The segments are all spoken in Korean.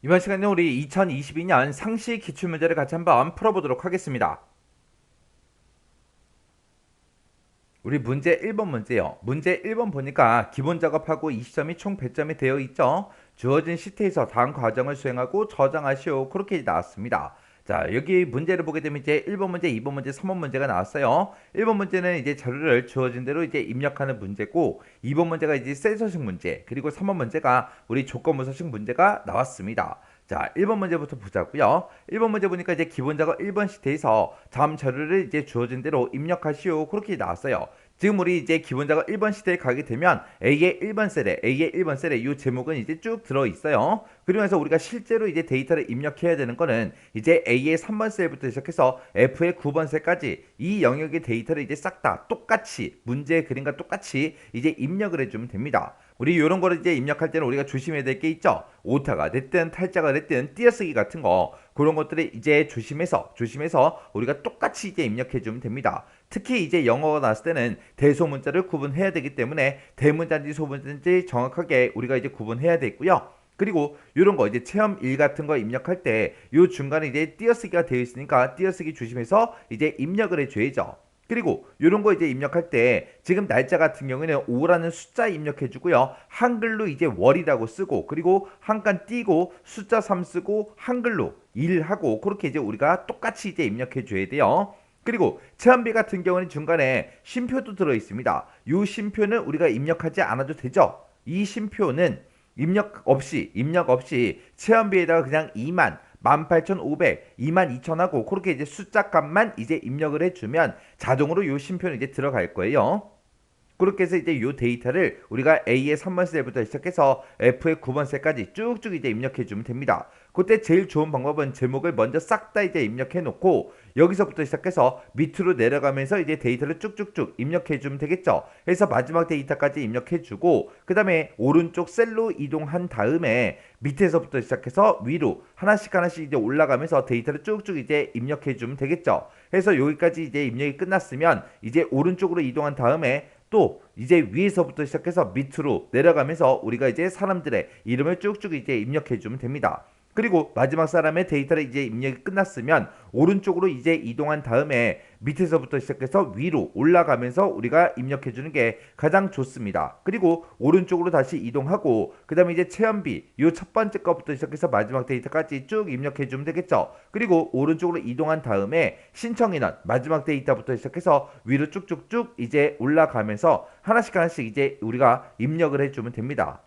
이번 시간에 우리 2022년 상시 기출문제를 같이 한번 풀어보도록 하겠습니다. 우리 문제 1번 문제요. 문제 1번 보니까 기본 작업하고 20점이 총 100점이 되어 있죠. 주어진 시트에서 다음 과정을 수행하고 저장하시오. 그렇게 나왔습니다. 자, 여기 문제를 보게 되면 이제 1번 문제, 2번 문제, 3번 문제가 나왔어요. 1번 문제는 이제 자료를 주어진 대로 이제 입력하는 문제고, 2번 문제가 이제 센서식 문제, 그리고 3번 문제가 우리 조건부사식 문제가 나왔습니다. 자, 1번 문제부터 보자고요. 1번 문제 보니까 이제 기본 작업 1번 시트에서 다음 자료를 이제 주어진 대로 입력하시오. 그렇게 나왔어요. 지금 우리 이제 기본 작업 1번 시트에 가게 되면 A의 1번 셀에 이 제목은 이제 쭉 들어 있어요. 그러면서 우리가 실제로 이제 데이터를 입력해야 되는 거는 이제 A의 3번 셀부터 시작해서 F의 9번 셀까지 이 영역의 데이터를 이제 싹 다 똑같이 문제의 그림과 똑같이 이제 입력을 해주면 됩니다. 우리 이런 거를 이제 입력할 때는 우리가 조심해야 될 게 있죠. 오타가 됐든 탈자가 됐든 띄어쓰기 같은 거 그런 것들을 이제 조심해서 우리가 똑같이 이제 입력해 주면 됩니다. 특히 이제 영어가 나왔을 때는 대소문자를 구분해야 되기 때문에 대문자인지 소문자인지 정확하게 우리가 이제 구분해야 되고요. 그리고 이런 거 이제 체험 1 같은 거 입력할 때 요 중간에 이제 띄어쓰기가 되어 있으니까 띄어쓰기 조심해서 이제 입력을 해줘야죠. 그리고 이런 거 이제 입력할 때 지금 날짜 같은 경우에는 5라는 숫자 입력해 주고요. 한글로 이제 월이라고 쓰고 그리고 한 칸 띄고 숫자 3 쓰고 한글로 1 하고 그렇게 이제 우리가 똑같이 이제 입력해 줘야 돼요. 그리고 체험비 같은 경우는 중간에 쉼표도 들어 있습니다. 이 쉼표는 우리가 입력하지 않아도 되죠. 이 쉼표는 입력 없이 체험비에다가 그냥 2만 18,500, 22,000하고 그렇게 이제 숫자 값만 이제 입력을 해주면 자동으로 요 쉼표는 이제 들어갈 거예요. 그렇게 해서 이제 요 데이터를 우리가 A의 3번 셀부터 시작해서 F의 9번 셀까지 쭉쭉 이제 입력해 주면 됩니다. 그때 제일 좋은 방법은 제목을 먼저 싹 다 이제 입력해 놓고 여기서부터 시작해서 밑으로 내려가면서 이제 데이터를 쭉쭉쭉 입력해 주면 되겠죠. 그래서 마지막 데이터까지 입력해 주고 그 다음에 오른쪽 셀로 이동한 다음에 밑에서부터 시작해서 위로 하나씩 이제 올라가면서 데이터를 쭉쭉 이제 입력해 주면 되겠죠. 그래서 여기까지 이제 입력이 끝났으면 이제 오른쪽으로 이동한 다음에 또 이제 위에서부터 시작해서 밑으로 내려가면서 우리가 이제 사람들의 이름을 쭉쭉 이제 입력해 주면 됩니다. 그리고 마지막 사람의 데이터를 이제 입력이 끝났으면 오른쪽으로 이제 이동한 다음에 밑에서부터 시작해서 위로 올라가면서 우리가 입력해 주는 게 가장 좋습니다. 그리고 오른쪽으로 다시 이동하고 그 다음에 이제 체험비 요 첫 번째 거부터 시작해서 마지막 데이터까지 쭉 입력해 주면 되겠죠. 그리고 오른쪽으로 이동한 다음에 신청인원 마지막 데이터부터 시작해서 위로 쭉쭉쭉 이제 올라가면서 하나씩 이제 우리가 입력을 해주면 됩니다.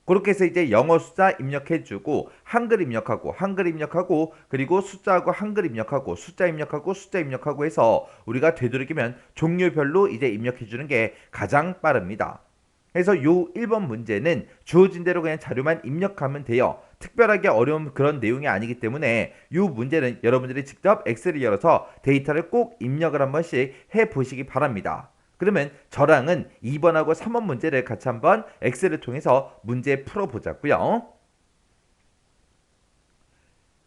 그렇게 해서 이제 영어 숫자 입력해주고 한글 입력하고 그리고 숫자하고 한글 입력하고 숫자 입력하고 해서 우리가 되도록이면 종류별로 이제 입력해주는 게 가장 빠릅니다. 그래서 요 1번 문제는 주어진 대로 그냥 자료만 입력하면 돼요. 특별하게 어려운 그런 내용이 아니기 때문에 이 문제는 여러분들이 직접 엑셀을 열어서 데이터를 꼭 입력을 한 번씩 해보시기 바랍니다. 그러면 저랑은 2번하고 3번 문제를 같이 한번 엑셀을 통해서 문제 풀어보자고요.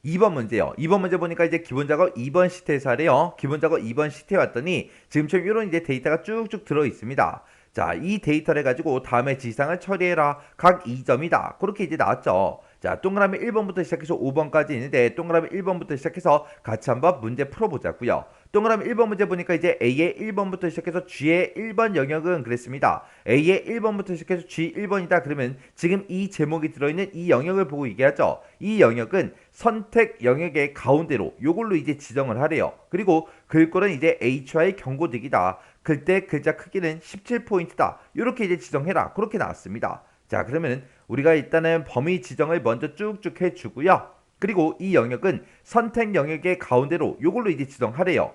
2번 문제요. 2번 문제 보니까 이제 기본 작업 2번 시트에서 하래요. 기본 작업 2번 시트에 왔더니 지금처럼 이런 이제 데이터가 쭉쭉 들어 있습니다. 자, 이 데이터를 가지고 다음에 지상을 처리해라. 각 2점이다. 그렇게 이제 나왔죠. 자, 동그라미 1번부터 시작해서 5번까지 있는데 동그라미 1번부터 시작해서 같이 한번 문제 풀어보자고요. 동그라미 1번 문제 보니까 이제 A의 1번부터 시작해서 G의 1번 영역은 그랬습니다. A의 1번부터 시작해서 G 1번이다. 그러면 지금 이 제목이 들어있는 이 영역을 보고 얘기하죠. 이 영역은 선택 영역의 가운데로 요걸로 이제 지정을 하래요. 그리고 글꼴은 이제 HY 경고득이다. 글때 글자 크기는 17포인트다. 이렇게 이제 지정해라. 그렇게 나왔습니다. 자, 그러면 우리가 일단은 범위 지정을 먼저 쭉쭉 해주고요. 그리고 이 영역은 선택 영역의 가운데로 요걸로 이제 지정하래요.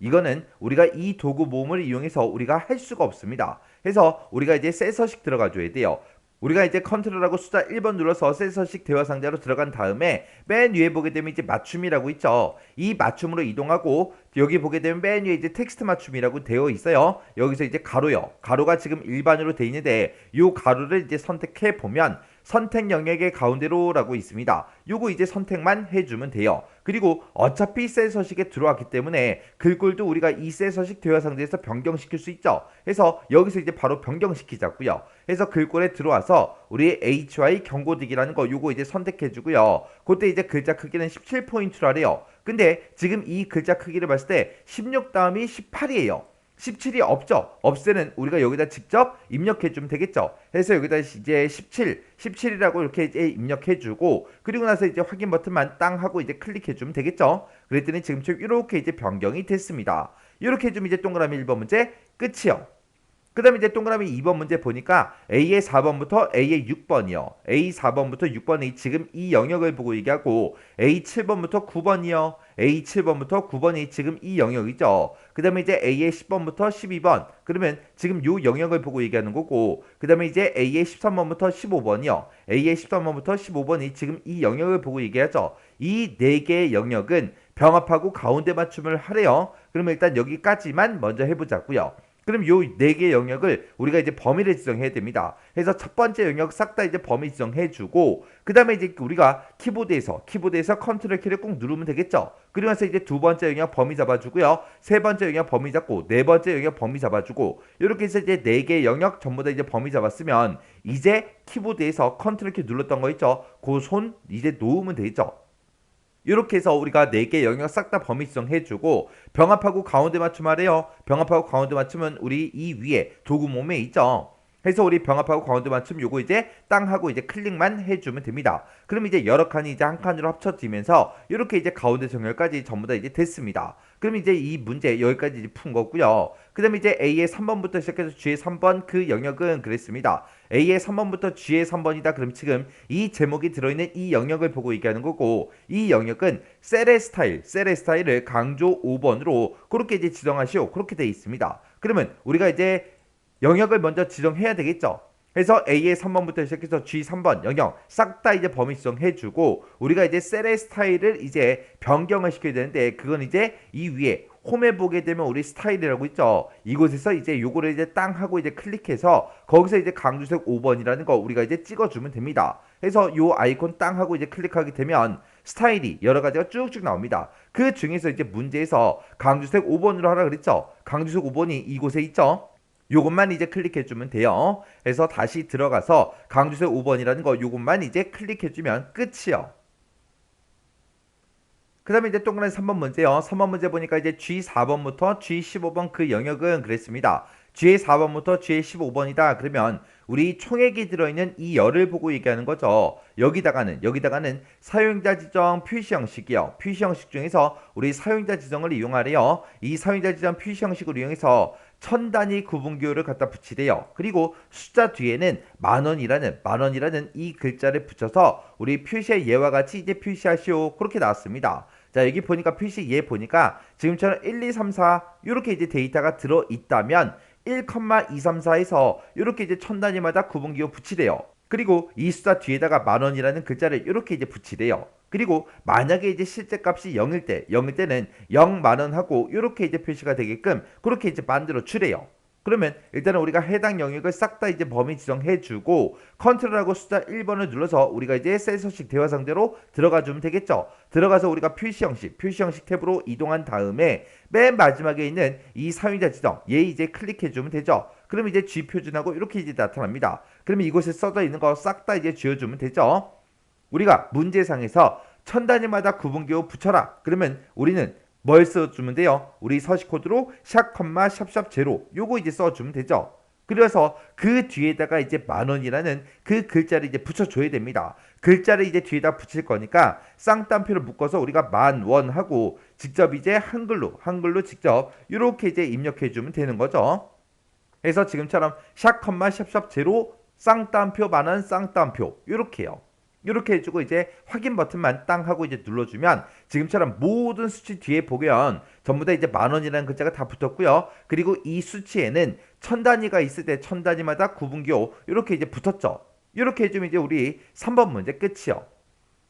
이거는 우리가 이 도구 모음을 이용해서 우리가 할 수가 없습니다. 그래서 우리가 이제 셀서식 들어가 줘야 돼요. 우리가 이제 컨트롤하고 숫자 1번 눌러서 셀서식 대화 상자로 들어간 다음에 맨 위에 보게 되면 이제 맞춤이라고 있죠. 이 맞춤으로 이동하고 여기 보게 되면 맨 위에 이제 텍스트 맞춤이라고 되어 있어요. 여기서 이제 가로요. 가로가 지금 일반으로 되어 있는데 이 가로를 이제 선택해 보면 선택 영역의 가운데로라고 있습니다. 요거 이제 선택만 해주면 돼요. 그리고 어차피 셀 서식에 들어왔기 때문에 글꼴도 우리가 이 셀 서식 대화 상대에서 변경시킬 수 있죠. 그래서 여기서 이제 바로 변경시키자고요. 그래서 글꼴에 들어와서 우리 HY 경고득이라는 거 요거 이제 선택해주고요. 그때 이제 글자 크기는 17포인트라래요. 근데 지금 이 글자 크기를 봤을 때 16 다음이 18이에요. 17이 없죠. 없애는 우리가 여기다 직접 입력해주면 되겠죠. 그래서 여기다 이제 17이라고 이렇게 이제 입력해주고 그리고 나서 이제 확인 버튼만 땅 하고 이제 클릭해주면 되겠죠. 그랬더니 지금처럼 이렇게 이제 변경이 됐습니다. 이렇게 해주면 이제 동그라미 1번 문제 끝이요. 그 다음에 이제 동그라미 2번 문제 보니까 A의 4번부터 A의 6번이요. A 4번부터 6번이 지금 이 영역을 보고 얘기하고 A 7번부터 9번이요. A 7번부터 9번이 지금 이 영역이죠. 그 다음에 이제 A의 10번부터 12번. 그러면 지금 요 영역을 보고 얘기하는 거고 그 다음에 이제 A의 13번부터 15번이요. A의 13번부터 15번이 지금 이 영역을 보고 얘기하죠. 이 4개의 영역은 병합하고 가운데 맞춤을 하래요. 그러면 일단 여기까지만 먼저 해보자고요. 그럼 요 4개의 영역을 우리가 이제 범위를 지정해야 됩니다. 그래서 첫 번째 영역 싹 다 이제 범위 지정해주고 그 다음에 이제 우리가 키보드에서 컨트롤 키를 꾹 누르면 되겠죠. 그리고 나서 이제 두 번째 영역 범위 잡아주고요. 세 번째 영역 범위 잡고 네 번째 영역 범위 잡아주고 이렇게 해서 이제 4개의 영역 전부 다 이제 범위 잡았으면 이제 키보드에서 컨트롤 키 눌렀던 거 있죠. 그 손 이제 놓으면 되죠. 이렇게 해서 우리가 4개 영역 싹 다 범위 지정해주고 병합하고 가운데 맞춤하래요. 병합하고 가운데 맞춤은 우리 이 위에 도구 몸에 있죠. 그래서 우리 병합하고 가운데 맞춤 요거 이제 땅 하고 이제 클릭만 해주면 됩니다. 그럼 이제 여러 칸이 이제 한 칸으로 합쳐지면서 이렇게 이제 가운데 정렬까지 전부 다 이제 됐습니다. 그럼 이제 이 문제 여기까지 이제 푼 거고요. 그 다음에 이제 A의 3번부터 시작해서 G의 3번 그 영역은 그랬습니다. A의 3번부터 G의 3번이다. 그럼 지금 이 제목이 들어있는 이 영역을 보고 얘기하는 거고 이 영역은 셀의 스타일을 강조 5번으로 그렇게 이제 지정하시오. 그렇게 돼 있습니다. 그러면 우리가 이제 영역을 먼저 지정해야 되겠죠. 그래서 A의 3번부터 시작해서 G 3번 영역 싹 다 이제 범위 지정해주고 우리가 이제 셀의 스타일을 이제 변경을 시켜야 되는데 그건 이제 이 위에 홈에 보게 되면 우리 스타일이라고 있죠. 이곳에서 이제 요거를 이제 땅 하고 이제 클릭해서 거기서 이제 강조색 5번이라는 거 우리가 이제 찍어주면 됩니다. 그래서 요 아이콘 땅 하고 이제 클릭하게 되면 스타일이 여러 가지가 쭉쭉 나옵니다. 그 중에서 이제 문제에서 강조색 5번으로 하라 그랬죠. 강조색 5번이 이곳에 있죠. 요것만 이제 클릭해주면 돼요. 그래서 다시 들어가서 강조색 5번이라는 거 요것만 이제 클릭해주면 끝이요. 그 다음에 이제 동그라미 3번 문제요. 3번 문제 보니까 이제 G4번부터 G15번 그 영역은 그랬습니다. G의 4번부터 G의 15번이다. 그러면 우리 총액이 들어있는 이 열을 보고 얘기하는 거죠. 여기다가는 사용자 지정 표시 형식이요. 표시 형식 중에서 우리 사용자 지정을 이용하래요. 이 사용자 지정 표시 형식을 이용해서 1000단위 구분기호를 갖다 붙이래요. 그리고 숫자 뒤에는 만원이라는 이 글자를 붙여서 우리 표시의 예와 같이 이제 표시하시오. 그렇게 나왔습니다. 자, 여기 보니까 표시 예 보니까 지금처럼 1, 2, 3, 4 이렇게 이제 데이터가 들어있다면 1,234에서 이렇게 이제 1000단위마다 구분기호 붙이래요. 그리고 이 숫자 뒤에다가 만원이라는 글자를 이렇게 이제 붙이래요. 그리고 만약에 이제 실제 값이 0일 때는 0만원 하고 이렇게 이제 표시가 되게끔 그렇게 이제 만들어 주래요. 그러면 일단은 우리가 해당 영역을 싹 다 이제 범위 지정해주고 컨트롤하고 숫자 1번을 눌러서 우리가 이제 셀 서식 대화 상대로 들어가 주면 되겠죠. 들어가서 우리가 표시 형식 탭으로 이동한 다음에 맨 마지막에 있는 이 사용자 지정 얘 이제 클릭해 주면 되죠. 그럼 이제 G 표준하고 이렇게 이제 나타납니다. 그러면 이곳에 써져 있는 거 싹 다 이제 지워주면 되죠. 우리가 문제상에서 1000단위마다 구분기호 붙여라. 그러면 우리는 뭘 써주면 돼요? 우리 서식 코드로 샵, 샵샵 제로 요거 이제 써주면 되죠. 그래서 그 뒤에다가 이제 만원이라는 그 글자를 이제 붙여줘야 됩니다. 글자를 이제 뒤에다 붙일 거니까 쌍따옴표를 묶어서 우리가 만원 하고 직접 이제 한글로 직접 이렇게 이제 입력해주면 되는 거죠. 그래서 지금처럼 샵, 샵샵 제로 쌍따옴표 만원 쌍따옴표 이렇게요. 이렇게 해주고 이제 확인 버튼만 땅 하고 이제 눌러주면 지금처럼 모든 수치 뒤에 보면 전부 다 이제 만원이라는 글자가 다 붙었고요. 그리고 이 수치에는 1000단위가 있을 때 1000단위마다 구분기호 이렇게 이제 붙었죠. 이렇게 해주면 이제 우리 3번 문제 끝이요.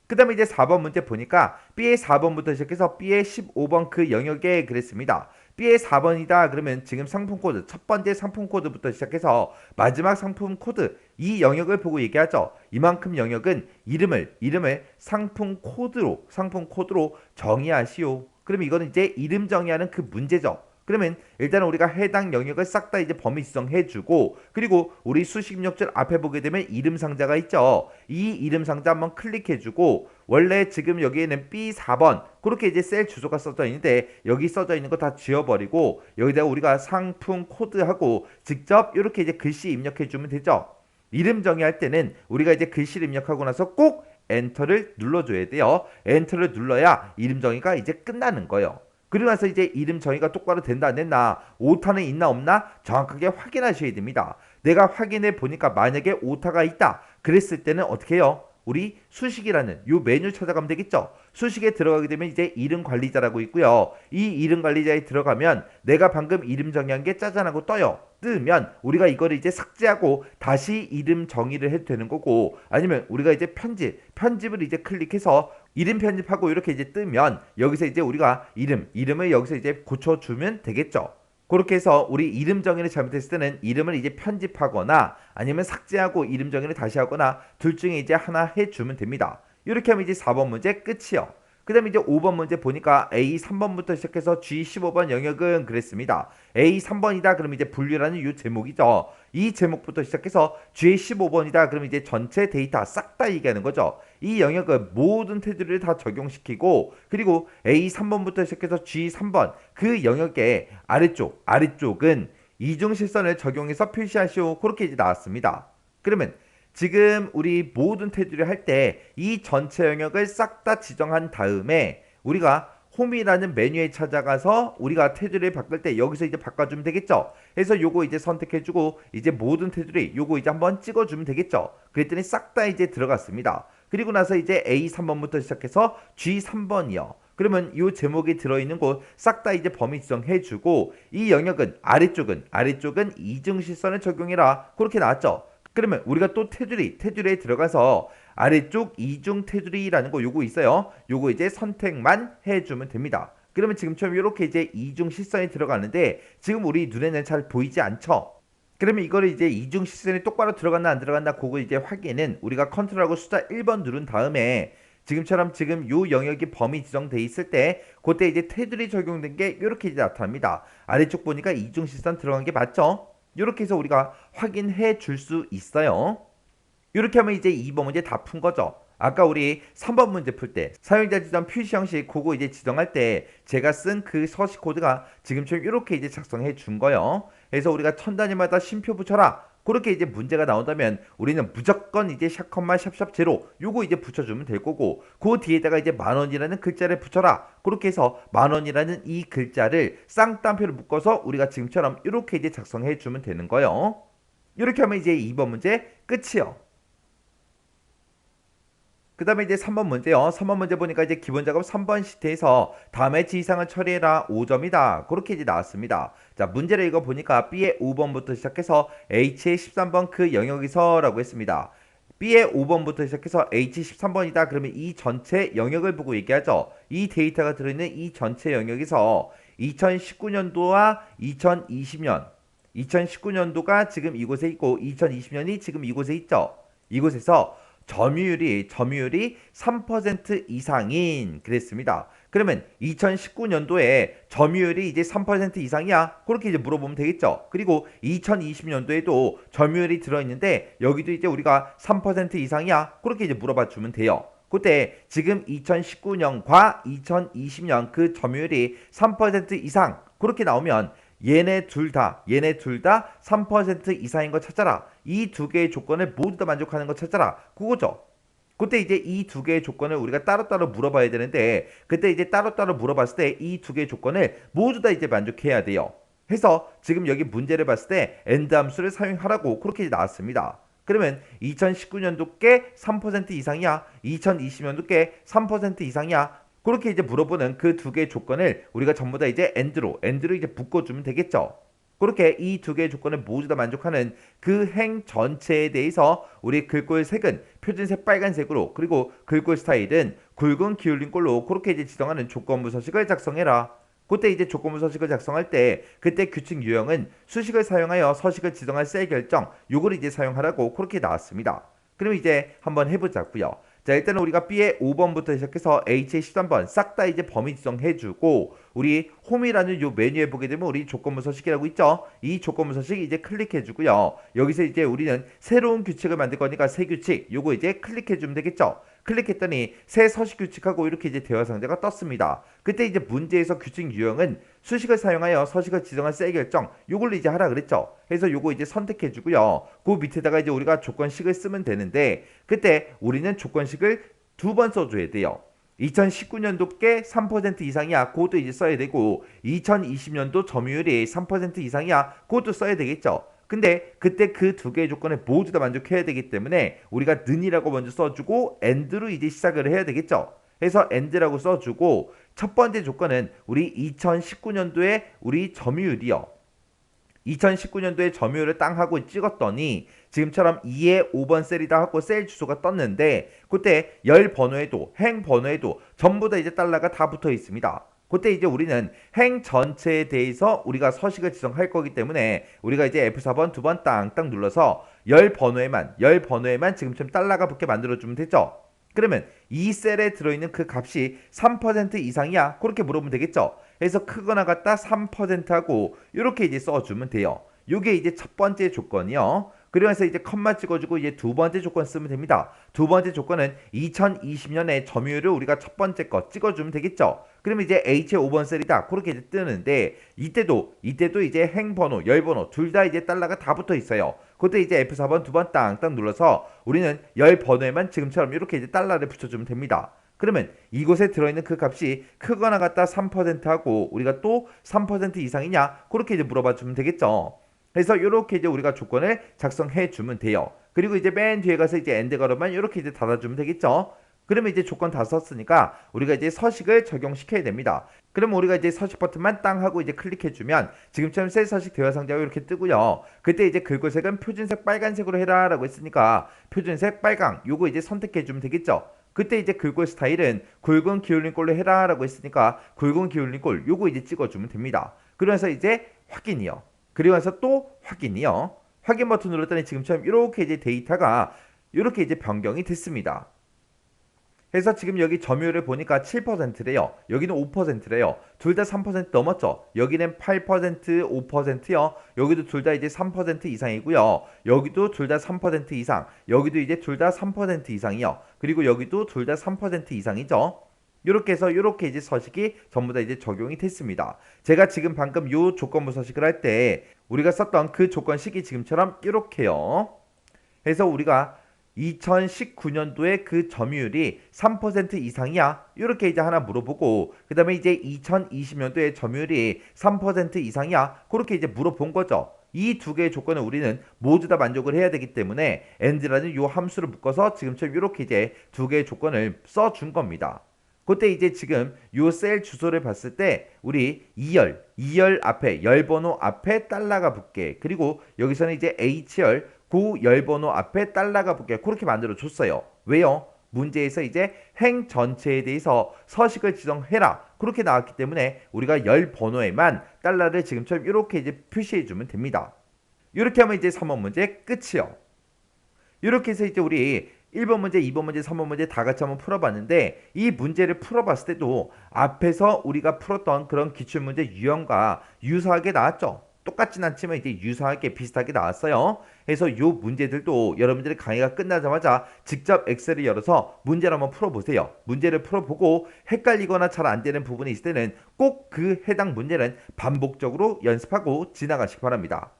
그 다음에 이제 4번 문제 보니까 B의 4번부터 시작해서 B의 15번 그 영역에 그랬습니다. B의 4번이다. 그러면 지금 상품 코드, 첫 번째 상품 코드부터 시작해서 마지막 상품 코드 이 영역을 보고 얘기하죠. 이만큼 영역은 이름을 상품 코드로 정의하시오. 그러면 이거는 이제 이름 정의하는 그 문제죠. 그러면 일단 우리가 해당 영역을 싹 다 이제 범위 지정해주고, 그리고 우리 수식 입력줄 앞에 보게 되면 이름 상자가 있죠. 이 이름 상자 한번 클릭해주고, 원래 지금 여기에는 B4번 그렇게 이제 셀 주소가 써져 있는데 여기 써져 있는 거 다 지워버리고 여기다가 우리가 상품 코드하고 직접 이렇게 이제 글씨 입력해주면 되죠. 이름 정의할 때는 우리가 이제 글씨를 입력하고 나서 꼭 엔터를 눌러줘야 돼요. 엔터를 눌러야 이름 정의가 이제 끝나는 거예요. 그리고 나서 이제 이름 정의가 똑바로 된다 안 됐나, 오타는 있나 없나 정확하게 확인하셔야 됩니다. 내가 확인해 보니까 만약에 오타가 있다 그랬을 때는 어떻게 해요? 우리 수식이라는 요 메뉴 찾아가면 되겠죠. 수식에 들어가게 되면 이제 이름 관리자라고 있고요. 이 이름 관리자에 들어가면 내가 방금 이름 정의한 게 짜잔하고 떠요. 뜨면 우리가 이거를 이제 삭제하고 다시 이름 정의를 해도 되는 거고, 아니면 우리가 이제 편집을 이제 클릭해서 이름 편집하고 이렇게 이제 뜨면 여기서 이제 우리가 이름을 여기서 이제 고쳐주면 되겠죠. 그렇게 해서 우리 이름 정의를 잘못했을 때는 이름을 이제 편집하거나 아니면 삭제하고 이름 정의를 다시 하거나 둘 중에 이제 하나 해주면 됩니다. 이렇게 하면 이제 4번 문제 끝이요. 그 다음에 이제 5번 문제 보니까 A 3번부터 시작해서 G 15번 영역은 그랬습니다. A 3번이다 그러면 이제 분류라는 이 제목이죠. 이 제목부터 시작해서 G 15번이다 그러면 이제 전체 데이터 싹 다 얘기하는 거죠. 이 영역은 모든 테두리를 다 적용시키고, 그리고 A 3번부터 시작해서 G 3번 그 영역의 아래쪽은 이중실선을 적용해서 표시하시오. 그렇게 이제 나왔습니다. 그러면 지금 우리 모든 테두리 할 때 이 전체 영역을 싹 다 지정한 다음에 우리가 홈이라는 메뉴에 찾아가서 우리가 테두리를 바꿀 때 여기서 이제 바꿔주면 되겠죠. 그래서 요거 이제 선택해주고 이제 모든 테두리 요거 이제 한번 찍어주면 되겠죠. 그랬더니 싹 다 이제 들어갔습니다. 그리고 나서 이제 A3번부터 시작해서 G3번이요. 그러면 이 제목이 들어있는 곳 싹 다 이제 범위 지정해주고, 이 영역은 아래쪽은 이중실선을 적용해라. 그렇게 나왔죠. 그러면 우리가 또 테두리에 들어가서 아래쪽 이중 테두리라는 거 요거 있어요. 요거 이제 선택만 해주면 됩니다. 그러면 지금처럼 이렇게 이제 이중 실선이 들어가는데 지금 우리 눈에는 잘 보이지 않죠? 그러면 이거를 이제 이중 실선이 똑바로 들어갔나 안 들어갔나 그거 이제 확인은 우리가 컨트롤하고 숫자 1번 누른 다음에 지금처럼 지금 요 영역이 범위 지정돼 있을 때 그때 이제 테두리 적용된 게 이렇게 이제 나타납니다. 아래쪽 보니까 이중 실선 들어간 게 맞죠? 이렇게 해서 우리가 확인해 줄 수 있어요. 이렇게 하면 이제 2번 문제 다 푼 거죠. 아까 우리 3번 문제 풀 때 사용자 지정 표시 형식 그거 이제 지정할 때 제가 쓴 그 서식 코드가 지금처럼 이렇게 이제 작성해 준 거예요. 그래서 우리가 천 단위마다 쉼표 붙여라. 그렇게 이제 문제가 나온다면 우리는 무조건 이제 샵컴마 샵샵 제로 요거 이제 붙여주면 될 거고, 그 뒤에다가 이제 만원이라는 글자를 붙여라. 그렇게 해서 만원이라는 이 글자를 쌍따옴표를 묶어서 우리가 지금처럼 이렇게 이제 작성해 주면 되는 거예요. 이렇게 하면 이제 2번 문제 끝이요. 그 다음에 이제 3번 문제요. 3번 문제 보니까 이제 기본 작업 3번 시트에서 다음의 지이상을 처리해라 5점이다. 그렇게 이제 나왔습니다. 자, 문제를 읽어 보니까 B의 5번부터 시작해서 H의 13번 그 영역에서라고 했습니다. B의 5번부터 시작해서 H 13번이다. 그러면 이 전체 영역을 보고 얘기하죠. 이 데이터가 들어있는 이 전체 영역에서 2019년도와 2019년도가 지금 이곳에 있고 2020년이 지금 이곳에 있죠. 이곳에서 점유율이 3% 이상인 그랬습니다. 그러면 2019년도에 점유율이 이제 3% 이상이야. 그렇게 이제 물어보면 되겠죠. 그리고 2020년도에도 점유율이 들어있는데 여기도 이제 우리가 3% 이상이야. 그렇게 이제 물어봐 주면 돼요. 그때 지금 2019년과 2020년 그 점유율이 3% 이상 그렇게 나오면 얘네 둘 다 3% 이상인 거 찾아라. 이 두 개의 조건을 모두 다 만족하는 거 찾아라. 그거죠. 그때 이제 이 두 개의 조건을 우리가 따로따로 물어봐야 되는데, 그때 이제 따로따로 물어봤을 때 이 두 개의 조건을 모두 다 이제 만족해야 돼요. 해서 지금 여기 문제를 봤을 때 AND 함수를 사용하라고 그렇게 나왔습니다. 그러면 2019년도 께 3% 이상이야, 2020년도 께 3% 이상이야, 그렇게 이제 물어보는 그 두 개의 조건을 우리가 전부 다 이제 AND로 이제 묶어주면 되겠죠. 그렇게 이 두 개의 조건을 모두 다 만족하는 그 행 전체에 대해서 우리 글꼴 색은 표준색 빨간색으로, 그리고 글꼴 스타일은 굵은 기울린 꼴로 그렇게 이제 지정하는 조건부 서식을 작성해라. 그때 이제 조건부 서식을 작성할 때 그때 규칙 유형은 수식을 사용하여 서식을 지정할 셀 결정 요걸 이제 사용하라고 그렇게 나왔습니다. 그럼 이제 한번 해보자고요. 자, 일단은 우리가 B의 5번부터 시작해서 H의 13번 싹 다 이제 범위 지정해주고 우리 홈이라는 요 메뉴에 보게 되면 우리 조건부 서식이라고 있죠. 이 조건부 서식 이제 클릭해주고요. 여기서 이제 우리는 새로운 규칙을 만들 거니까 새 규칙 요거 이제 클릭해주면 되겠죠. 클릭했더니 새 서식 규칙하고 이렇게 이제 대화 상자가 떴습니다. 그때 이제 문제에서 규칙 유형은 수식을 사용하여 서식을 지정한 셀 결정 요걸로 이제 하라 그랬죠. 그래서 요거 이제 선택해주고요. 그 밑에다가 이제 우리가 조건식을 쓰면 되는데 그때 우리는 조건식을 두 번 써줘야 돼요. 2019년도께 3% 이상이야. 그것도 이제 써야 되고 2020년도 점유율이 3% 이상이야. 그것도 써야 되겠죠. 근데 그때 그 두 개의 조건을 모두 다 만족해야 되기 때문에 우리가 는이라고 먼저 써주고 and로 이제 시작을 해야 되겠죠. 그래서 and라고 써주고 첫 번째 조건은 우리 2019년도에 우리 점유율이요. 2019년도에 점유율을 땅 하고 찍었더니 지금처럼 2의 5번 셀이다 하고 셀 주소가 떴는데 그때 열 번호에도 행 번호에도 전부 다 이제 달러가 다 붙어 있습니다. 그때 이제 우리는 행 전체에 대해서 우리가 서식을 지정할 거기 때문에 우리가 이제 F4번 두 번 땅땅 눌러서 열 번호에만 지금처럼 달러가 붙게 만들어주면 되죠. 그러면 이 셀에 들어있는 그 값이 3% 이상이야? 그렇게 물어보면 되겠죠. 그래서 크거나 같다 3%하고 이렇게 이제 써주면 돼요. 요게 이제 첫 번째 조건이요. 그러면서 이제 컴마 찍어주고 이제 두 번째 조건 쓰면 됩니다. 두 번째 조건은 2020년에 점유율을 우리가 첫 번째 거 찍어주면 되겠죠. 그러면 이제 H의 5번 셀이다. 그렇게 이제 뜨는데 이때도 이제 행번호, 열번호 둘 다 이제 달러가 다 붙어 있어요. 그때 이제 F4번 두 번 땅땅 눌러서 우리는 열 번호에만 지금처럼 이렇게 이제 달러를 붙여주면 됩니다. 그러면 이곳에 들어있는 그 값이 크거나 같다 3%하고 우리가 또 3% 이상이냐? 그렇게 이제 물어봐 주면 되겠죠. 그래서 이렇게 이제 우리가 조건을 작성해 주면 돼요. 그리고 이제 맨 뒤에 가서 이제 엔드 가로만 이렇게 이제 닫아주면 되겠죠. 그러면 이제 조건 다 썼으니까 우리가 이제 서식을 적용시켜야 됩니다. 그러면 우리가 이제 서식 버튼만 땅 하고 이제 클릭해주면 지금처럼 셀 서식 대화 상자가 이렇게 뜨고요. 그때 이제 긁어색은 표준색 빨간색으로 해라 라고 했으니까 표준색 빨강 요거 이제 선택해주면 되겠죠. 그때 이제 긁고 스타일은 굵은 기울린 꼴로 해라 라고 했으니까 굵은 기울린 꼴 요거 이제 찍어주면 됩니다. 그러면서 이제 확인이요. 그리고 나서 또 확인이요. 확인 버튼 눌렀더니 지금처럼 이렇게 이제 데이터가 이렇게 이제 변경이 됐습니다. 그래서 지금 여기 점유율을 보니까 7%래요. 여기는 5%래요. 둘 다 3% 넘었죠. 여기는 8%, 5%요. 여기도 둘 다 이제 3% 이상이고요. 여기도 둘 다 3% 이상. 여기도 이제 둘 다 3% 이상이요. 그리고 여기도 둘 다 3% 이상이죠. 이렇게 해서 이렇게 이제 서식이 전부 다 이제 적용이 됐습니다. 제가 지금 방금 요 조건부 서식을 할 때 우리가 썼던 그 조건식이 지금처럼 이렇게요. 그래서 우리가 2019년도에 그 점유율이 3% 이상이야? 이렇게 이제 하나 물어보고 그 다음에 이제 2020년도에 점유율이 3% 이상이야? 그렇게 이제 물어본 거죠. 이 두 개의 조건을 우리는 모두 다 만족을 해야 되기 때문에 and라는 요 함수를 묶어서 지금처럼 이렇게 이제 두 개의 조건을 써준 겁니다. 그때 이제 지금 요 셀 주소를 봤을 때 우리 2열 앞에 열번호 앞에 달러가 붙게 그리고 여기서는 이제 H열 그 열번호 앞에 달러가 붙게 그렇게 만들어 줬어요. 왜요? 문제에서 이제 행 전체에 대해서 서식을 지정해라 그렇게 나왔기 때문에 우리가 열 번호에만 달러를 지금처럼 이렇게 이제 표시해 주면 됩니다. 이렇게 하면 이제 3번 문제 끝이요. 이렇게 해서 이제 우리 1번 문제, 2번 문제, 3번 문제 다 같이 한번 풀어봤는데 이 문제를 풀어봤을 때도 앞에서 우리가 풀었던 그런 기출문제 유형과 유사하게 나왔죠. 똑같진 않지만 이제 유사하게 비슷하게 나왔어요. 그래서 이 문제들도 여러분들의 강의가 끝나자마자 직접 엑셀을 열어서 문제를 한번 풀어보세요. 문제를 풀어보고 헷갈리거나 잘 안 되는 부분이 있을 때는 꼭 그 해당 문제는 반복적으로 연습하고 지나가시기 바랍니다.